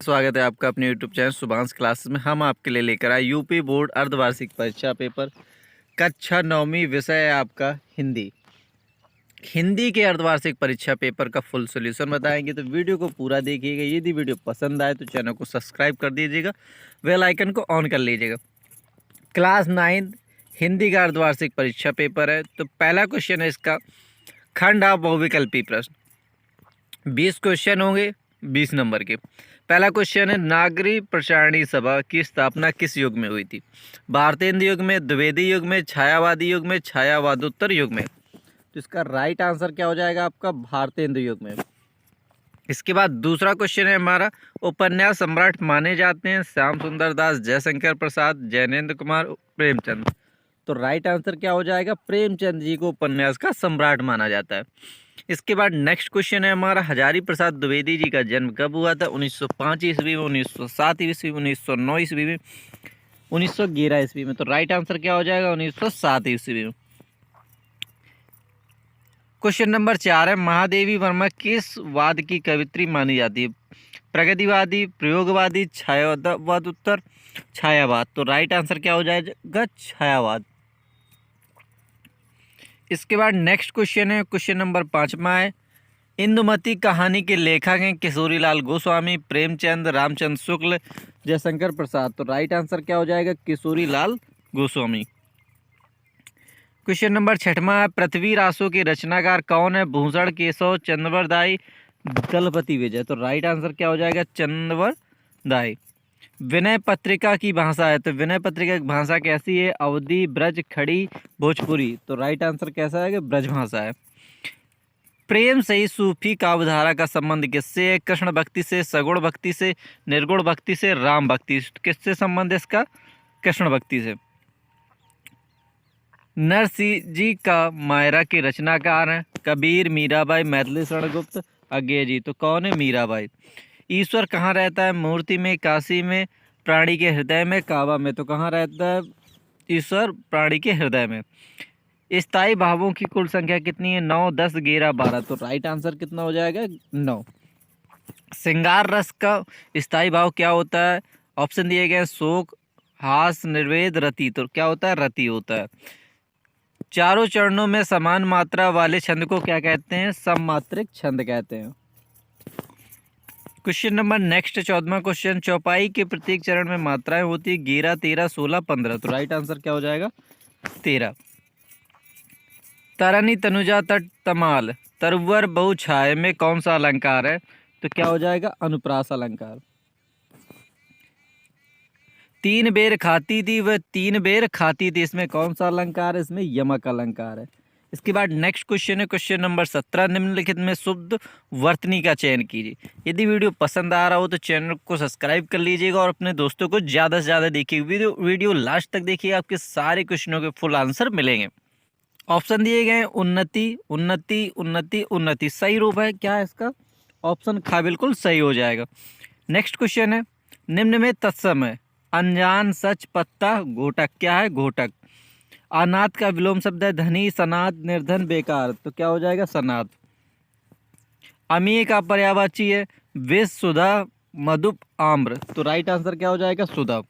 स्वागत है आपका अपने YouTube चैनल शुभांश क्लासेस में। हम आपके लिए लेकर आए यूपी बोर्ड अर्धवार्षिक परीक्षा पेपर कक्षा 9वीं विषय है आपका हिंदी। हिंदी के अर्धवार्षिक परीक्षा पेपर का फुल सॉल्यूशन बताएंगे, तो वीडियो को पूरा देखिएगा। यदि वीडियो पसंद आए तो चैनल को सब्सक्राइब कर दीजिएगा, बेल आइकन को ऑन कर लीजिएगा। क्लास 9 हिंदी का अर्धवार्षिक परीक्षा पेपर है। तो पहला क्वेश्चन है इसका, खंड आप बहुविकल्पी प्रश्न। 20 क्वेश्चन होंगे 20 नंबर के। पहला क्वेश्चन है, नागरिक प्रचारणी सभा की स्थापना किस युग में हुई थी? भारतेंद्र युग में, द्विवेदी युग में, छायावादी युग में, छायावादोत्तर युग में। तो इसका राइट आंसर क्या हो जाएगा आपका? भारतेंद्र युग में। इसके बाद दूसरा क्वेश्चन है हमारा, उपन्यास सम्राट माने जाते हैं श्याम सुंदर दास, जयशंकर प्रसाद, जैनेन्द्र कुमार, प्रेमचंद। तो राइट आंसर क्या हो जाएगा? प्रेमचंद जी को उपन्यास का सम्राट माना जाता है। इसके बाद नेक्स्ट क्वेश्चन है हमारा, हजारी प्रसाद द्विवेदी जी का जन्म कब हुआ था? 1905 ईस्वी में, 1907 ईस्वी में, 1909 ईस्वी में, 1911 ईस्वी में। तो राइट आंसर क्या हो जाएगा? 1907 ईस्वी में। क्वेश्चन नंबर 4 है, महादेवी वर्मा किस वाद की कवित्री मानी जाती है? प्रगतिवादी, प्रयोगवादी, छायावादोत्तर, छायावाद। तो राइट आंसर क्या हो जाएगा? छायावाद। इसके बाद नेक्स्ट क्वेश्चन है, क्वेश्चन नंबर 5वां है, इंदुमती कहानी के लेखक हैं किशोरीलाल गोस्वामी, प्रेमचंद, रामचंद्र शुक्ल, जयशंकर प्रसाद। तो राइट आंसर क्या हो जाएगा? किशोरीलाल गोस्वामी। क्वेश्चन नंबर 6वां है, पृथ्वी रासो के रचनाकार कौन है? भूषण, केशव, चंद्रवरदाई, दलपति विजय। तो राइट आंसर क्या हो जाएगा? चंद्रवरदाई। विनय पत्रिका की भाषा है, तो विनय पत्रिका की भाषा कैसी है? अवधी, ब्रज, खड़ी, भोजपुरी। तो राइट आंसर कैसा है? ब्रज भाषा है। प्रेम सही सूफी काव्यधारा का संबंध किससे है? कृष्ण भक्ति से, सगुण भक्ति से, निर्गुण भक्ति से, राम भक्ति से। किससे संबंध है इसका? कृष्ण भक्ति से। नरसिंह जी का मायरा के रचनाकार हैं कबीर, मीराबाई, मैथिली शरण गुप्त, अज्ञे जी। तो कौन है? मीराबाई। ईश्वर कहाँ रहता है? मूर्ति में, काशी में, प्राणी के हृदय में, काबा में। तो कहाँ रहता है ईश्वर? प्राणी के हृदय में। स्थायी भावों की कुल संख्या कितनी है? 9, 10, 11, 12। तो राइट आंसर कितना हो जाएगा? 9। श्रृंगार रस का स्थायी भाव क्या होता है? ऑप्शन दिए गए, शोक, हास, निर्वेद, रति। तो क्या होता है? रति होता है। चारों चरणों में समान मात्रा वाले छंद को क्या कहते हैं? सममात्रिक छंद कहते हैं। क्वेश्चन नंबर नेक्स्ट 14वां क्वेश्चन, चौपाई के प्रत्येक चरण में मात्राएं होती है 11, 13, 16, 15। तो राइट आंसर क्या हो जाएगा? 13। तरनी, तनुजा, तट, तमाल, तरवर, बहु, छाय में कौन सा अलंकार है? तो क्या हो जाएगा? अनुप्रास अलंकार। 3 बेर खाती थी वह 3 बेर खाती थी, इसमें कौन सा अलंकार है? इसमें यमक अलंकार है। इसके बाद नेक्स्ट क्वेश्चन है क्वेश्चन नंबर 17, निम्नलिखित में शुद्ध वर्तनी का चयन कीजिए। यदि वीडियो पसंद आ रहा हो तो चैनल को सब्सक्राइब कर लीजिएगा और अपने दोस्तों को ज़्यादा से ज़्यादा देखिए। वीडियो लास्ट तक देखिए, आपके सारे क्वेश्चनों के फुल आंसर मिलेंगे। ऑप्शन दिए गए, उन्नति, उन्नति, उन्नति, उन्नति। सही रूप है क्या है इसका? ऑप्शन खा बिल्कुल सही हो जाएगा। नेक्स्ट क्वेश्चन है, निम्न में तत्सम है, अनजान, सच, पत्ता, घोटक। क्या है? घोटक। अनाथ का विलोम शब्द है धनी, सनाद, निर्धन, बेकार। तो क्या हो जाएगा? सनाद। अमीय का पर्यायवाची है विष, सुधा, मधुप, आम्र। तो राइट आंसर क्या हो जाएगा? सुधा।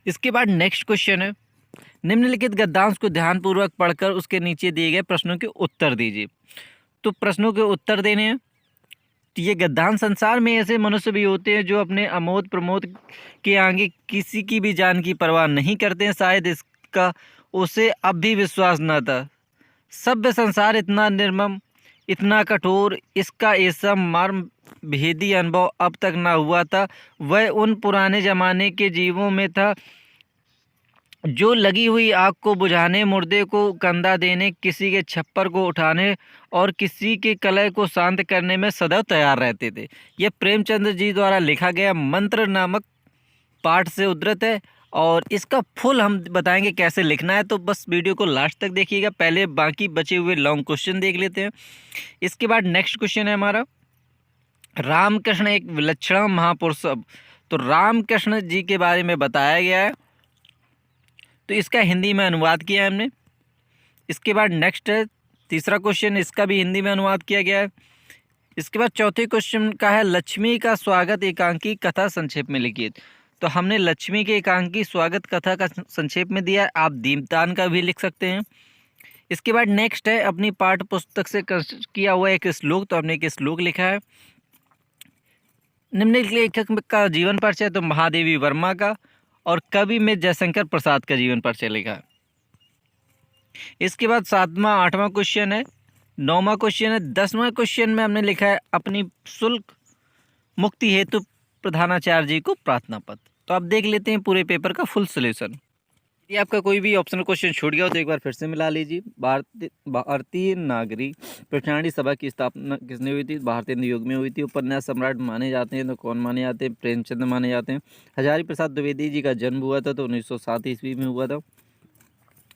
इसके बाद नेक्स्ट क्वेश्चन है, निम्नलिखित गद्यांश को ध्यानपूर्वक पढ़कर उसके नीचे दिए गए प्रश्नों के उत्तर दीजिए। तो प्रश्नों के उत्तर देने हैं। तो ये गद्यांश, संसार में ऐसे मनुष्य भी होते हैं जो अपने अमोद प्रमोद के आगे किसी की भी जान की परवाह नहीं करते हैं, शायद इसका उसे अब भी विश्वास न था। सभ्य संसार इतना निर्मम, इतना कठोर, इसका ऐसा मर्म भेदी अनुभव अब तक न हुआ था। वह उन पुराने जमाने के जीवों में था जो लगी हुई आग को बुझाने, मुर्दे को कंधा देने, किसी के छप्पर को उठाने और किसी के कलह को शांत करने में सदैव तैयार रहते थे। यह प्रेमचंद जी द्वारा लिखा गया मंत्र नामक पाठ से उद्धृत है और इसका फुल हम बताएंगे कैसे लिखना है। तो बस वीडियो को लास्ट तक देखिएगा। पहले बाकी बचे हुए लॉन्ग क्वेश्चन देख लेते हैं। इसके बाद नेक्स्ट क्वेश्चन है हमारा, रामकृष्ण एक विलक्षण महापुरुष। तो रामकृष्ण जी के बारे में बताया गया है, तो इसका हिंदी में अनुवाद किया है हमने। इसके बाद नेक्स्ट है तीसरा क्वेश्चन, इसका भी हिंदी में अनुवाद किया गया है। इसके बाद चौथे क्वेश्चन का है लक्ष्मी का स्वागत एकांकी कथा संक्षेप में लिखिए। तो हमने लक्ष्मी के एकांकी स्वागत कथा का संक्षेप में दिया है, आप दीपदान का भी लिख सकते हैं। इसके बाद नेक्स्ट है अपनी पाठ्य पुस्तक से किया हुआ एक श्लोक। तो हमने एक श्लोक लिखा है, निम्नलिखित लेखक का जीवन परिचय तो महादेवी वर्मा का और कवि में जयशंकर प्रसाद का जीवन परिचय लिखा है। इसके बाद 7वां 8वां क्वेश्चन है, 9वां क्वेश्चन है, 10वां क्वेश्चन में हमने लिखा है अपनी शुल्क मुक्ति हेतु प्रधानाचार्य जी को प्रार्थना पत्र। तो आप देख लेते हैं पूरे पेपर का फुल सोल्यूशन। यदि आपका कोई भी ऑप्शनल क्वेश्चन छूट गया हो तो एक बार फिर से मिला लीजिए। भारतीय नागरिक प्रचारणी सभा की स्थापना किसने हुई थी? भारतीय नियोग में हुई थी। उपन्यास सम्राट माने जाते हैं तो कौन माने जाते हैं? प्रेमचंद माने जाते हैं। हजारी प्रसाद द्विवेदी जी का जन्म हुआ था तो 1907 ईस्वी में हुआ था।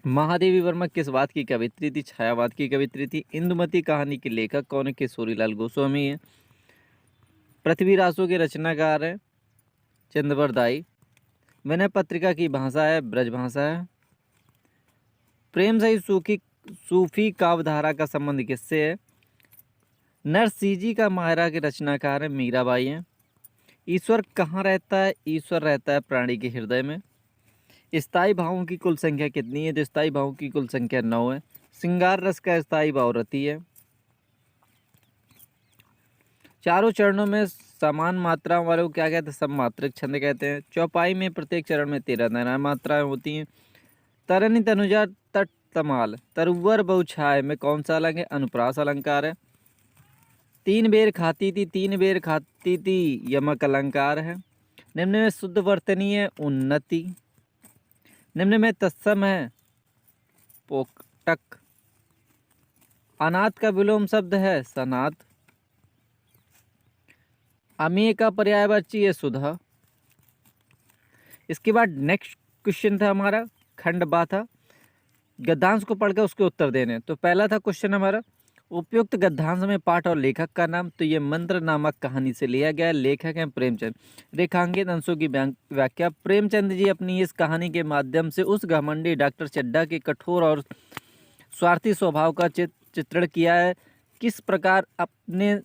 महादेवी वर्मा किस बात की कवित्री थी? छायावाद की कवित्री थी। इंदुमती कहानी के लेखक कौन है? किशोरीलाल गोस्वामी है। पृथ्वी रासों के रचनाकार है चंद्रवर दाई। विनय पत्रिका की भाषा है ब्रज भाषा है। प्रेम सही सूफी काव्यधारा का संबंध किससे है? नरसिंह जी का मायरा के रचनाकार है मीराबाई हैं। ईश्वर कहाँ रहता है? ईश्वर रहता है प्राणी के हृदय में। स्थायी भावों की कुल संख्या कितनी है? तो स्थायी भावों की कुल संख्या 9 है। श्रृंगार रस का स्थायी भाव रति है। चारों चरणों में समान मात्रा वाले को क्या कहते हैं? सममात्रक छंद कहते हैं। चौपाई में प्रत्येक चरण में 13 मात्राएं होती हैं। तरनी तनुजा तट तमाल तरुवर बहुछाय में कौन सा अलंग है? अनुप्रास अलंकार है। तीन बेर खाती थी यमक अलंकार है। निम्न में शुद्ध वर्तनीय उन्नति। निम्न में तत्सम है पोकटक। अनाथ का विलोम शब्द है सनाथ। अमीय का पर्यायवाची है सुधा। इसके बाद नेक्स्ट क्वेश्चन था हमारा खंड बा था, गद्यांश को पढ़कर उसके उत्तर देने। तो पहला था क्वेश्चन हमारा उपयुक्त गद्यांश में पाठ और लेखक का नाम। तो ये मंत्र नामक कहानी से लिया गया। लेखक हैं प्रेमचंद। रेखांकित अंशों की व्याख्या। प्रेमचंद जी अपनी इस कहानी के माध्यम से उस घमंडी डॉक्टर चड्ढा के कठोर और स्वार्थी स्वभाव का चित्रण किया है। किस प्रकार अपने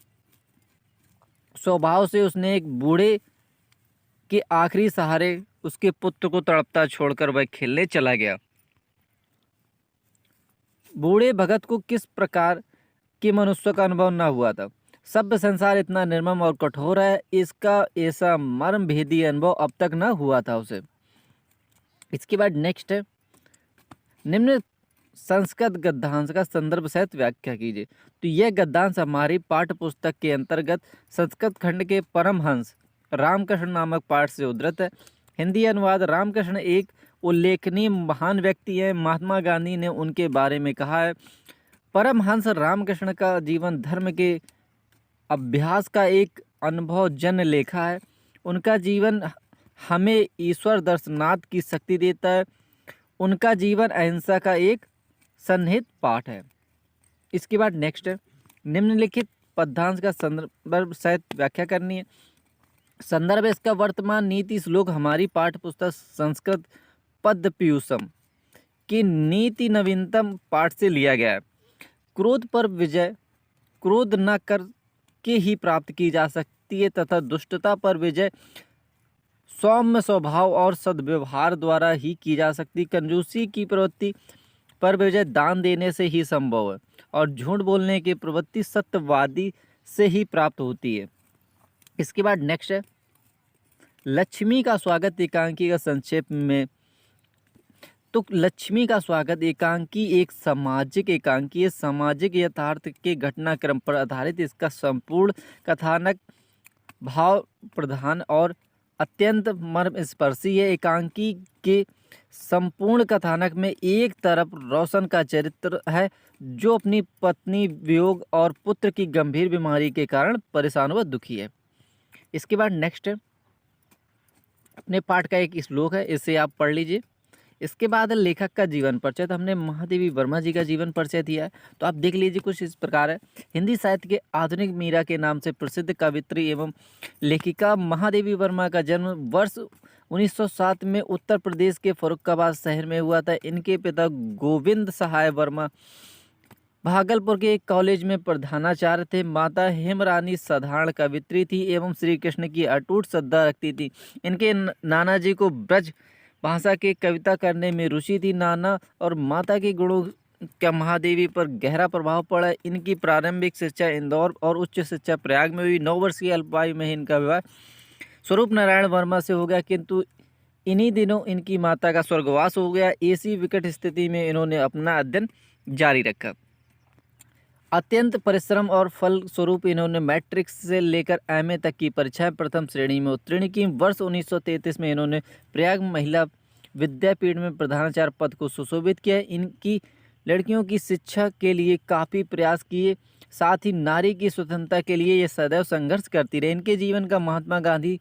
स्वभाव से उसने एक बूढ़े के आखिरी सहारे उसके पुत्र को तड़पता छोड़कर वह खेलने चला गया। बूढ़े भगत को किस प्रकार के मनुष्य का अनुभव न हुआ था? सभ्य संसार इतना निर्मम और कठोर है, इसका ऐसा मर्म भेदी अनुभव अब तक न हुआ था उसे। इसके बाद नेक्स्ट है निम्न संस्कृत गद्यांश का संदर्भ सहित व्याख्या कीजिए। तो यह गद्यांश हमारी पाठ्य पुस्तक के अंतर्गत संस्कृत खंड के परमहंस रामकृष्ण नामक पाठ से उद्धृत है। हिंदी अनुवाद। रामकृष्ण एक उल्लेखनीय महान व्यक्ति है। महात्मा गांधी ने उनके बारे में कहा है, परमहंस रामकृष्ण का जीवन धर्म के अभ्यास का एक अनुभव जन लेखा है। उनका जीवन हमें ईश्वर दर्शनार्थ की शक्ति देता है। उनका जीवन अहिंसा का एक सन्निहित पाठ है। इसके बाद नेक्स्ट है निम्नलिखित पद्यांश का संदर्भ सहित व्याख्या करनी है। संदर्भ इसका वर्तमान नीति श्लोक हमारी पाठ्य पुस्तक संस्कृत पद पीयूषम की नीति नवीनतम पाठ से लिया गया है। क्रोध पर विजय क्रोध न कर के ही प्राप्त की जा सकती है तथा दुष्टता पर विजय सौम्य स्वभाव और सद्व्यवहार द्वारा ही की जा सकती। कंजूसी की प्रवृत्ति पर विजय दान देने से ही संभव है और झूठ बोलने की प्रवृत्ति सत्यवादी से ही प्राप्त होती है। इसके बाद नेक्स्ट है लक्ष्मी का स्वागत एकांकी का संक्षेप में। तो लक्ष्मी का स्वागत एकांकी एक सामाजिक एकांकी है। सामाजिक यथार्थ के घटनाक्रम पर आधारित इसका संपूर्ण कथानक भाव प्रधान और अत्यंत मर्मस्पर्शी है। एकांकी के संपूर्ण कथानक में एक तरफ रोशन का चरित्र है जो अपनी पत्नी वियोग और पुत्र की गंभीर बीमारी के कारण परेशान व दुखी है। इसके बाद नेक्स्ट है अपने पाठ का एक श्लोक है, इसे आप पढ़ लीजिए। इसके बाद लेखक का जीवन परिचय। तो हमने महादेवी वर्मा जी का जीवन परिचय दिया है, तो आप देख लीजिए कुछ इस प्रकार है। हिंदी साहित्य के आधुनिक मीरा के नाम से प्रसिद्ध कवित्री एवं लेखिका महादेवी वर्मा का जन्म वर्ष 1907 में उत्तर प्रदेश के फर्रुखाबाद शहर में हुआ था। इनके पिता गोविंद सहाय वर्मा भागलपुर के एक कॉलेज में प्रधानाचार्य थे। माता हेमरानी साधारण कवित्री थी एवं श्री कृष्ण की अटूट श्रद्धा रखती थी। इनके नाना जी को ब्रज भाषा की कविता करने में रुचि थी। नाना और माता के गुणों का महादेवी पर गहरा प्रभाव पड़ा। इनकी प्रारंभिक शिक्षा इंदौर और उच्च शिक्षा प्रयाग में हुई। 9 वर्ष की अल्पायु में इनका विवाह स्वरूप नारायण वर्मा से हो गया, किंतु इन्हीं दिनों इनकी माता का स्वर्गवास हो गया। ऐसी विकट स्थिति में इन्होंने अपना अध्ययन जारी रखा। अत्यंत परिश्रम और फल स्वरूप इन्होंने मैट्रिक से लेकर एमए तक की परीक्षाएं प्रथम श्रेणी में उत्तीर्ण की। वर्ष 1933 में इन्होंने प्रयाग महिला विद्यापीठ में प्रधानाचार्य पद को सुशोभित किया। इनकी लड़कियों की शिक्षा के लिए काफ़ी प्रयास किए, साथ ही नारी की स्वतंत्रता के लिए ये सदैव संघर्ष करती रही। इनके जीवन का महात्मा गांधी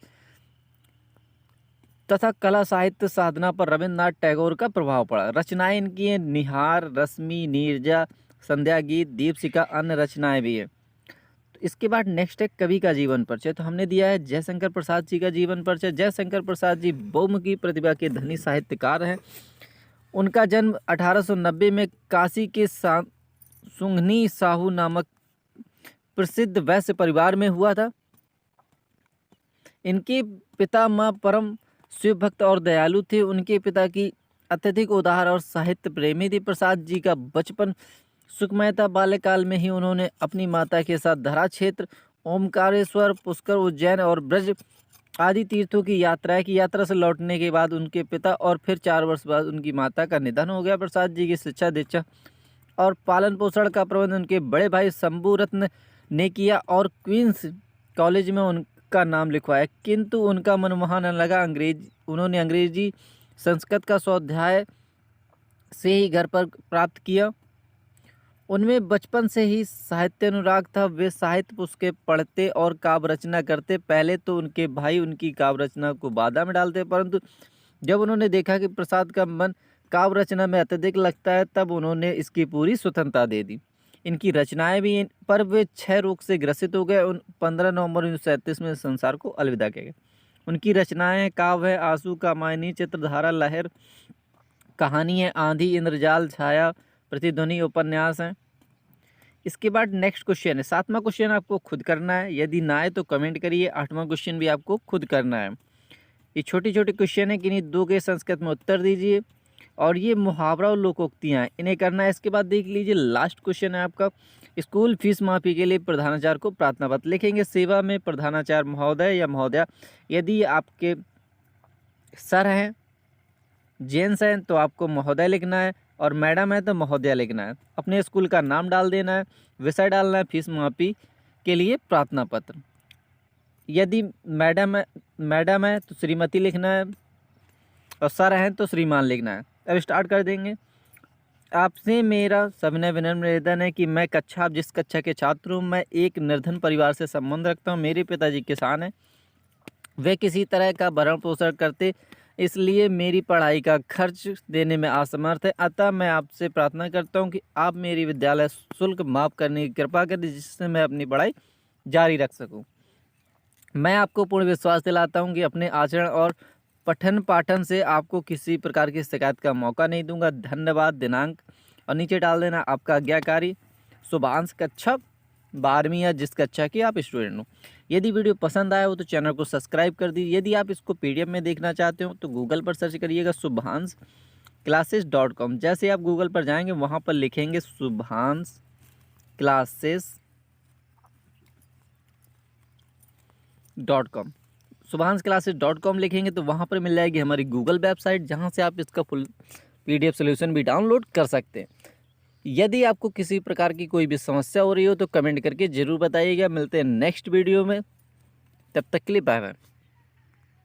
तथा कला साहित्य साधना पर रविन्द्रनाथ टैगोर का प्रभाव पड़ा। रचनाएं इनकी हैं निहार, रश्मि, नीरजा, संध्या गीत, दीपशिखा, अन्य रचनाएं भी है। तो इसके बाद नेक्स्ट है कवि का जीवन परिचय। तो हमने दिया है जयशंकर प्रसाद जी का जीवन परिचय। जयशंकर प्रसाद जी बहुमुखी प्रतिभा के धनी साहित्यकार हैं। उनका जन्म 1890 में काशी के सुंघनी साहू नामक प्रसिद्ध वैश्य परिवार में हुआ था। इनके पिता माँ परम शिव भक्त और दयालु थे। उनके पिता की अत्यधिक उदार और साहित्य प्रेमी थी। प्रसाद जी का बचपन सुखमय था। बाल्यकाल में ही उन्होंने अपनी माता के साथ धरा क्षेत्र, ओमकारेश्वर, पुष्कर, उज्जैन और ब्रज आदि तीर्थों की यात्रा की। यात्रा से लौटने के बाद उनके पिता और फिर 4 वर्ष बाद उनकी माता का निधन हो गया। प्रसाद जी की शिक्षा, दीक्षा और पालन पोषण का प्रबंध उनके बड़े भाई शंभू रत्न ने किया और क्वींस कॉलेज में उनका नाम लिखवाया, किंतु उनका मन वहाँ न लगा। उन्होंने अंग्रेजी संस्कृत का स्वाध्याय से ही घर पर प्राप्त किया। उनमें बचपन से ही साहित्य अनुराग था। वे साहित्य पुस्तकें पढ़ते और काव्य रचना करते। पहले तो उनके भाई उनकी काव्य रचना को बाधा में डालते, परंतु जब उन्होंने देखा कि प्रसाद का मन काव्य रचना में अत्यधिक लगता है, तब उन्होंने इसकी पूरी स्वतंत्रता दे दी। इनकी रचनाएं भी पर वे क्षय रोग से ग्रसित हो गए। 15 नवंबर 1937 में संसार को अलविदा किया गया। उनकी रचनाएं काव्य है आंसू, कामायनी, चित्रधारा, लहर, कहानी है आंधी, इंद्रजाल, छाया, प्रतिध्वनि, उपन्यास हैं। इसके बाद नेक्स्ट क्वेश्चन है। 7वां क्वेश्चन आपको खुद करना है, यदि ना आए तो कमेंट करिए। 8वां क्वेश्चन भी आपको खुद करना है। ये छोटे छोटे क्वेश्चन है, किन्हीं 2 के संस्कृत में उत्तर दीजिए और ये मुहावरा और लोकोक्तियाँ हैं, इन्हें करना है। इसके बाद देख लीजिए लास्ट क्वेश्चन है आपका, स्कूल फीस माफी के लिए प्रधानाचार्य को प्रार्थना पत्र लिखेंगे। सेवा में प्रधानाचार्य महोदय या महोदया, यदि आपके सर हैं, जेंट्स हैं तो आपको महोदय लिखना है और मैडम है तो महोदया लिखना है। अपने स्कूल का नाम डाल देना है, विषय डालना है, फीस माफी के लिए प्रार्थना पत्र। यदि मैडम है तो श्रीमती लिखना है और सर हैं तो श्रीमान लिखना है। अब स्टार्ट कर देंगे। आपसे मेरा सविनय विनम्र निवेदन है कि मैं आप जिस कक्षा के छात्र हूँ, मैं एक निर्धन परिवार से संबंध रखता हूँ। मेरे पिताजी किसान हैं, वे किसी तरह का भरण पोषण करते, इसलिए मेरी पढ़ाई का खर्च देने में असमर्थ है। अतः मैं आपसे प्रार्थना करता हूं कि आप मेरी विद्यालय शुल्क माफ़ करने की कृपा करें, जिससे मैं अपनी पढ़ाई जारी रख सकूं। मैं आपको पूर्ण विश्वास दिलाता हूं कि अपने आचरण और पठन पाठन से आपको किसी प्रकार की शिकायत का मौका नहीं दूंगा। धन्यवाद। दिनांक और नीचे डाल देना आपका आज्ञाकारी। शुभांश, कक्षा 12वीं या जिस कक्षा की आप स्टूडेंट हो। यदि वीडियो पसंद आया हो तो चैनल को सब्सक्राइब कर दीजिए। यदि आप इसको PDF में देखना चाहते हो तो गूगल पर सर्च करिएगा subhansclasses.com। जैसे आप गूगल पर जाएंगे वहाँ पर लिखेंगे subhansclasses.com। subhansclasses.com लिखेंगे तो वहाँ पर मिल जाएगी हमारी गूगल वेबसाइट, जहाँ से आप इसका फुल PDF सोल्यूशन भी डाउनलोड कर सकते हैं। यदि आपको किसी प्रकार की कोई भी समस्या हो रही हो तो कमेंट करके ज़रूर बताइएगा। मिलते हैं नेक्स्ट वीडियो में, तब तक के लिए बाय बाय।